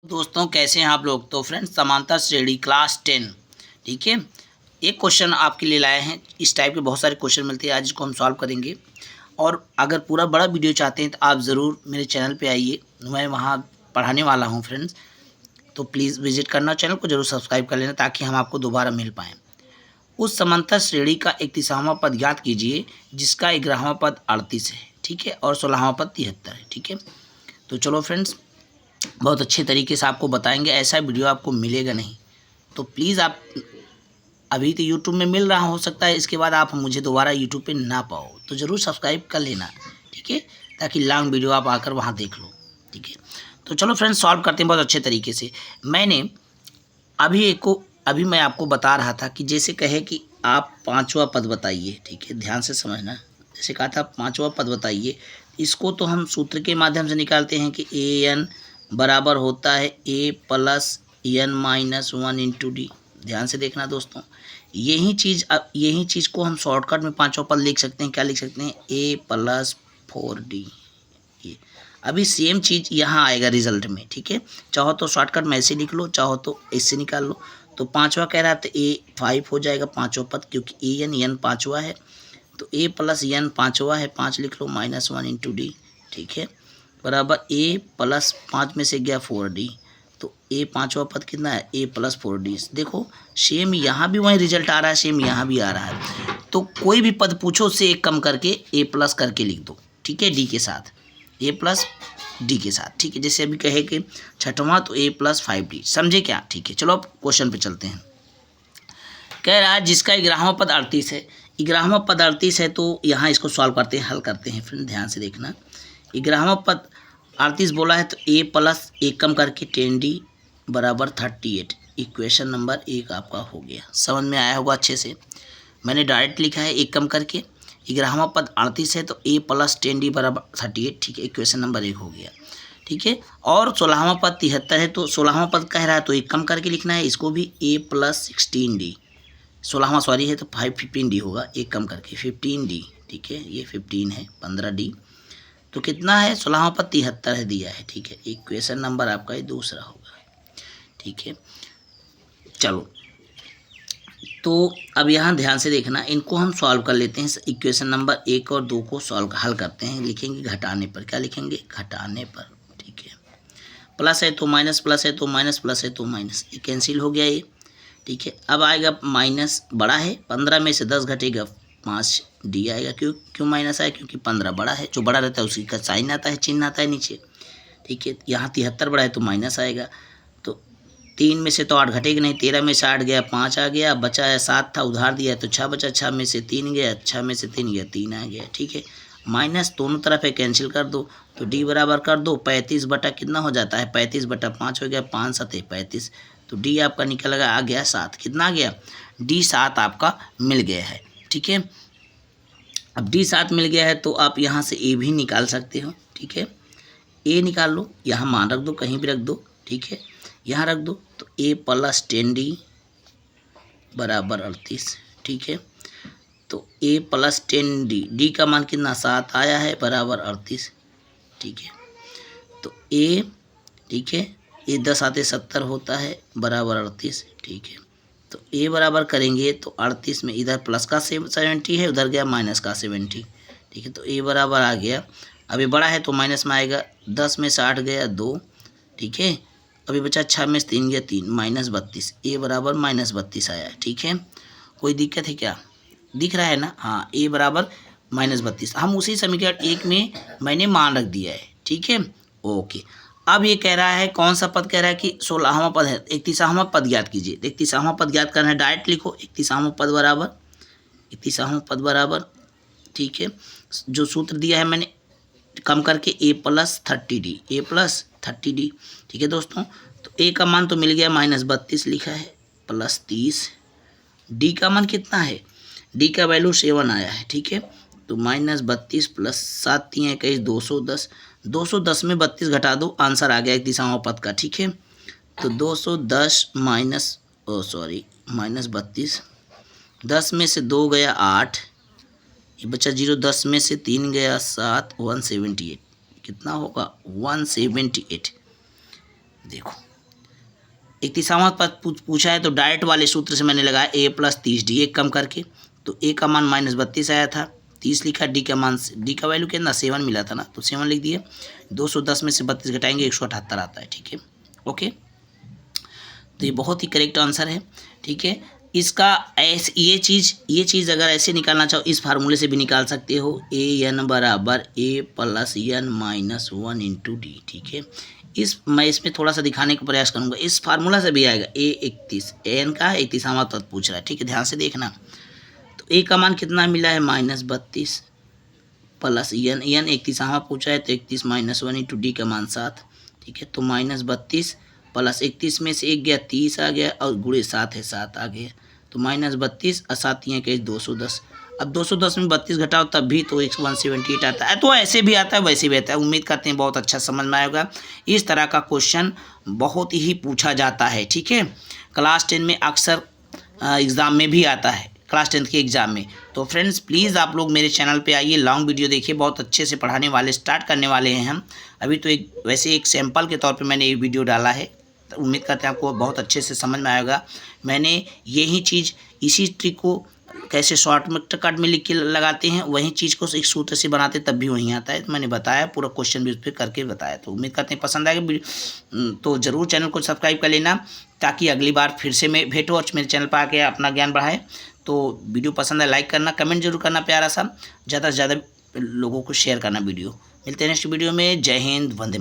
दोस्तों कैसे हैं आप लोग। तो फ्रेंड्स समांतर श्रेणी क्लास 10 ठीक है। एक क्वेश्चन आपके लिए लाए हैं। इस टाइप के बहुत सारे क्वेश्चन मिलते हैं, आज इसको हम सॉल्व करेंगे। और अगर पूरा बड़ा वीडियो चाहते हैं तो आप ज़रूर मेरे चैनल पे आइए, मैं वहाँ पढ़ाने वाला हूँ फ्रेंड्स। तो प्लीज़ विजिट करना, चैनल को जरूर सब्सक्राइब कर लेना ताकि हम आपको दोबारा मिल पाएँ। उस समांतर श्रेणी का 31वां पद ज्ञात कीजिए जिसका 11वां पद 38 है, ठीक है, और 16वां पद 73 है, ठीक है। तो चलो फ्रेंड्स, बहुत अच्छे तरीके से आपको बताएंगे, ऐसा वीडियो आपको मिलेगा नहीं। तो प्लीज़ आप अभी तो यूट्यूब में मिल रहा हो सकता है, इसके बाद आप मुझे दोबारा यूट्यूब पे ना पाओ तो ज़रूर सब्सक्राइब कर लेना, ठीक है, ताकि लॉन्ग वीडियो आप आकर वहाँ देख लो, ठीक है। तो चलो फ्रेंड्स सॉल्व करते हैं बहुत अच्छे तरीके से। अभी मैं आपको बता रहा था कि जैसे कहे कि आप 5वां पद बताइए, ठीक है, ध्यान से समझना। जैसे कहा था 5वां पद बताइए, इसको तो हम सूत्र के माध्यम से निकालते हैं कि ए एन बराबर होता है A plus N minus 1 into D. ध्यान से देखना दोस्तों, यही चीज़ को हम शॉर्टकट में 5वां पद लिख सकते हैं। क्या लिख सकते हैं? ए प्लस 4D। ये अभी सेम चीज़ यहाँ आएगा रिजल्ट में, ठीक है। चाहो तो शॉर्टकट में ऐसे लिख लो, चाहो तो इससे निकाल लो। तो 5वां कह रहा है तो ए 5 हो जाएगा 5वां पद, क्योंकि ए एन 5वां है। तो ए प्लस एन 5वां है, 5 लिख लो माइनस 1 इंटू डी, ठीक है, बराबर ए प्लस 5 में से गया 4D। तो ए 5वां पद कितना है? A plus 4D। देखो सेम यहाँ भी वही रिजल्ट आ रहा है, सेम यहाँ भी आ रहा है। तो कोई भी पद पूछो उससे एक कम करके ए प्लस करके लिख दो, ठीक है, डी के साथ, ए प्लस डी के साथ, ठीक है। जैसे अभी कहे कि 6वां तो ए प्लस 5D, समझे क्या? ठीक है, चलो अब क्वेश्चन पे चलते हैं। कह रहा है जिसका 11वां पद 38 है। 11वां पद 38 है तो यहाँ इसको सॉल्व करते हैं, हल करते हैं। फ्रेंड ध्यान से देखना, 11वां पद 38 बोला है तो ए प्लस एक कम करके 10D बराबर 38। इक्वेशन नंबर 1 आपका हो गया। समझ में आया होगा अच्छे से। मैंने डायरेक्ट लिखा है एक कम करके। 11वां पद 38 है तो ए प्लस 10D बराबर 38, ठीक है, इक्वेशन नंबर 1 हो गया, ठीक है। और 16वां पद 73 है तो 16वां पद कह रहा है तो एक कम करके लिखना है, इसको भी ए प्लस 16D। 16वां सॉरी है तो 15D होगा, एक कम करके 15D, ठीक है, ये 15 है, 15D। तो कितना है? 16वां पद 73 है दिया है, ठीक है, इक्वेशन नंबर आपका ये दूसरा होगा, ठीक है। चलो तो अब यहाँ ध्यान से देखना, इनको हम सॉल्व कर लेते हैं। इक्वेशन नंबर 1 और 2 को हल करते हैं। लिखेंगे घटाने पर, क्या लिखेंगे? घटाने पर, ठीक है। प्लस है तो माइनस, प्लस है तो माइनस, प्लस है तो माइनस, ये कैंसिल हो गया ये, ठीक है। अब आएगा माइनस, बड़ा है 15 में से 10 घटेगा 5D आएगा। क्यों माइनस आया? क्योंकि 15 बड़ा है, जो बड़ा रहता है उसी का साइन आता है, चिन्ह आता है नीचे, ठीक है। यहाँ 73 बड़ा है तो माइनस आएगा। तो 3 में से तो 8 घटेगा नहीं, 13 में से 8 गया 5 आ गया, बचा है 7 था उधार दिया तो 6 बचा, 6 में से 3 गया, 6 में से 3 गया 3 आ गया, ठीक है। माइनस दोनों तरफ है, कैंसिल कर दो तो डी बराबर कर दो 35 बटा कितना हो जाता है? 35 बटा 5 हो गया, 5 7 35। तो डी आपका निकल गया, आ गया 7। कितना आ गया? डी 7 आपका मिल गया है, ठीक है। अब डी 7 मिल गया है तो आप यहाँ से ए भी निकाल सकते हो, ठीक है। ए निकाल लो, यहाँ मान रख दो, कहीं भी रख दो, ठीक है, यहाँ रख दो। तो ए प्लस 10D बराबर 38, ठीक है। तो ए प्लस 10D, डी का मान कितना? 7 आया है, बराबर 38, ठीक है। तो ए, ठीक है, ये 10 आते 70 होता है, बराबर 38, ठीक है। तो ए बराबर करेंगे तो 38 में इधर प्लस का 70 है, उधर गया माइनस का 70, ठीक है। तो ए बराबर आ गया, अभी बड़ा है तो माइनस में आएगा, 10 में से 8 गया 2, ठीक है। अभी बचा 6 में से 3 गया 3, माइनस 32। ए बराबर माइनस 32 आया, ठीक है। कोई दिक्कत है क्या? दिख रहा है ना? हाँ, ए बराबर माइनस 32। हम उसी समीकरण 1 में मैंने मान रख दिया है, ठीक है, ओके। अब ये कह रहा है कौन सा पद? कह रहा है कि 16वां पद है, 31वां पद ज्ञात कीजिए। 31वां पद ज्ञात करना है, डायरेक्ट लिखो 31वां पद बराबर, 31वां पद बराबर, ठीक है, जो सूत्र दिया है मैंने कम करके ए प्लस 30D, ए प्लस 30D, ठीक है दोस्तों। तो ए का मान तो मिल गया माइनस 32 लिखा है, प्लस 30। डी का मान कितना है? डी का वैल्यू 7 आया है, ठीक है। तो माइनस 32 प्लस 7 3 21 210, 210 में 32 घटा दो, आंसर आ गया 31वां पद का, ठीक है। तो 210 माइनस माइनस 32, 10 में से 2 गया 8, ये बचा 0, 10 में से 3 गया 7, 178। कितना होगा? 178। देखो 31वां पद पूछा है तो डायरेक्ट वाले सूत्र से मैंने लगाया a + 30d, एक कम करके, तो a का मान -32 आया था, 30 लिखा, d का मान, d का वैल्यू कितना 7 मिला था ना, तो 7 लिख दिए। 210 में से 32 घटाएंगे 178 आता है, ठीक है, ओके। तो ये बहुत ही करेक्ट आंसर है, ठीक है। इसका ऐसे ये चीज़ अगर ऐसे निकालना चाहो इस फार्मूले से भी निकाल सकते हो, an बराबर a + n - 1 × d, ठीक है। मैं इसमें थोड़ा सा दिखाने का प्रयास करूँगा, इस फार्मूला से भी आएगा a 31, an का 31वां पद पूछ रहा है, ठीक है, ध्यान से देखना। तो a का मान कितना मिला है -32 प्लस n 31वां पूछा है तो 31 - 1 × d का मान 7, ठीक है। तो -32 प्लस 31 में से 1 गया 30 आ गया और गुणे 7 है 7 आ गया, तो -32 और 7 के 210। अब 210 में 32 घटाओ तब भी तो 178 आता है, तो ऐसे भी आता है वैसे भी आता है। उम्मीद करते हैं बहुत अच्छा समझ में आएगा। इस तरह का क्वेश्चन बहुत ही पूछा जाता है, ठीक है। क्लास 10 में अक्सर एग्ज़ाम में भी आता है, क्लास 10 के एग्ज़ाम में। तो फ्रेंड्स प्लीज़ आप लोग मेरे चैनल पे आइए, लॉन्ग वीडियो देखिए, बहुत अच्छे से पढ़ाने वाले स्टार्ट करने वाले हैं हम। अभी तो वैसे एक सैंपल के तौर पे मैंने ये वीडियो डाला है, तो उम्मीद करते हैं आपको बहुत अच्छे से समझ में आएगा। मैंने यही चीज़, इसी ट्रिक को कैसे शॉर्टकट में लिख के लगाते हैं, वही चीज़ को एक सूत्र से बनाते तब भी वहीं आता है। तो मैंने बताया, पूरा क्वेश्चन भी उस पर करके बताया। तो उम्मीद करते हैं पसंद आएगा, तो ज़रूर चैनल को सब्सक्राइब कर लेना ताकि अगली बार फिर से मैं भेंटो और मेरे चैनल पर आके अपना ज्ञान बढ़ाए। तो वीडियो पसंद है लाइक करना, कमेंट जरूर करना प्यारा सा, ज़्यादा से ज़्यादा लोगों को शेयर करना वीडियो। मिलते हैं नेक्स्ट वीडियो में। जय हिंद, वंदे।